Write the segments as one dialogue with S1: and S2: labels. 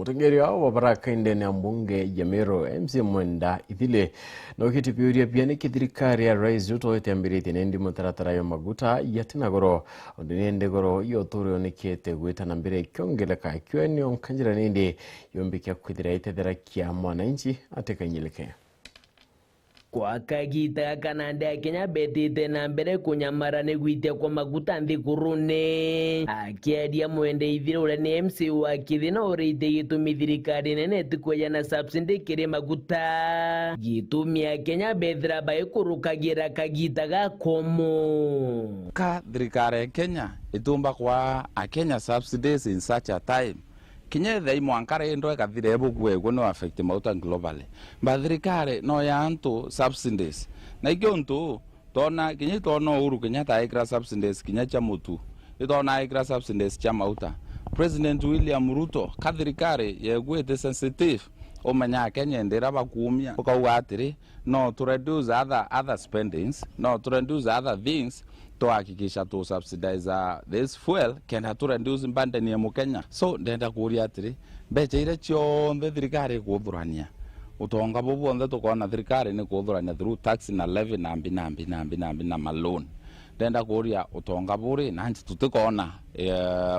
S1: Mutengeri wa baraka indene ya mbunge ya Meru MC Mwenda ithile na ukitipiuria pia ni kithirikari ya Rais Ruto itambirite nendi mutaratara yo maguta yatinagoro ondinende goro yo turio nikete gwita na mbere kyongeleka kyweni onkanjira nindi yombikia kwithira itethera kia mwananchi atekanyileke
S2: kwa kagita kanande ya Kenya betite na mbere kunyamara ne gwitia kwa maguta nthigurune akiadia Mwende ithire ure ni MC wa kithina urite gitumi thirikari nene tikweya na subsidy kire maguta gitumi ya Kenya bethira baikurukagira kagita gakomo
S3: ka thirikari ya Kenya itumba kwa a Kenya subsidies in such a time Kinya thai mwankare ndo ekathire bugwe no affect mauta globally ba thirikari no ya antu subsidies na ikiontu tona kinya tona Uhuru Kenyatta ikra subsidies kinya cha mutu itona ikra subsidies cha mauta President William Ruto ka thirikari yegwete sensitive omanya Kenya ndera bakumia ukaugatiri no to reduce other spendings no to reduce other things to hakikisha to subsidize this fuel kenda to reduce mbandani ya Kenya so ndenda kuria atiri mbeche ire cionthe thirikari kuthurania utonga bobu onthe tukona thirikari ni kuthurania through tax na levy na malone ndenda kuria utonga buri na nti tutikona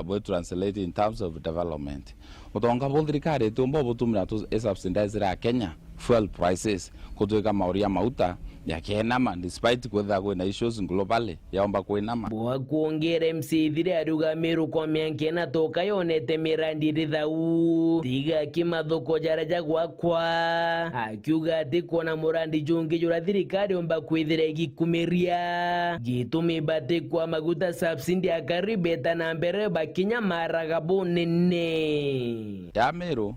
S3: we translate in terms of development utonga bu thirikari tumbo butumira to subsidize ra Kenya fuel prices kutuika mauria mauta ya kenama despite kwetha kwina issues globally yaomba kwinama
S2: bwa kuongera MC ithire aruga Meru kwa mianke na toka yonete mirandi rithau tiga kimathoko jaraja gwakwa akiuga ati kuona murandi jungi jura thirikari omba kwithira igikumiria gitumi bate kwa maguta subsidy akaribeta na mbere bakinya maraga bunene
S3: ya Meru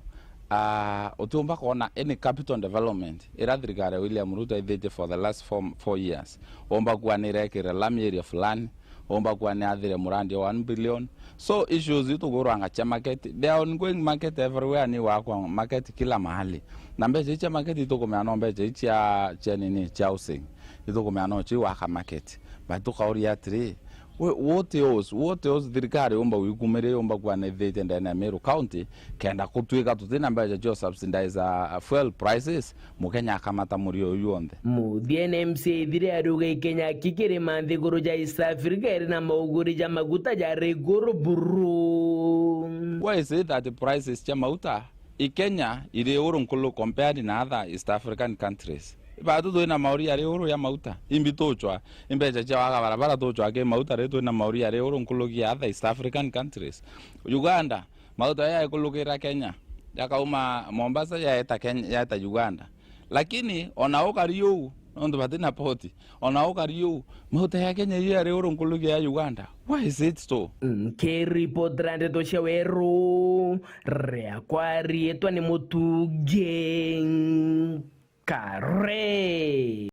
S3: utumba kona any capital development ira thirikari William Ruto ithite for the last 4 years omba kwa nirekere lami area fulani omba kwa ni athire murandi 1 billion so issues ituguranga cha market they are ongoing market everywhere ni wakwa market kila mahali na mbeje cha market itukomea no mbeje cha nini cha housing itukomea no chi waka market batukauri atri what else thirikari omba wikumire omba kwa nethete ndani ya Meru County kenda kutwika tutina mbeje jo subsidize fuel prices Mukenya akamata murio yuonde
S2: muthie MC ithire aruga Kenya kikiri manthiguru ja East Africa na mauguri ja maguta ja riguru buru
S3: why is it that the prices cha mauta Kenya ire urunkulu compared na other East African countries bado doina mauri ya euro ya mauta imbitochwa imbeje cha waka barabara tochwa ke mauta reto na mauri ya euro nkulugi other East African countries Uganda mauta ya ekulugira Kenya yakauma Mombasa ya eta Kenya ya eta Uganda lakini onaoka Rio ndo batina poti onaoka Rio mauta ya Kenya ya euro nkulugi ya Uganda why is it so
S2: Kerry potrande to shaweru rea kwari etwa ni mutuge Carré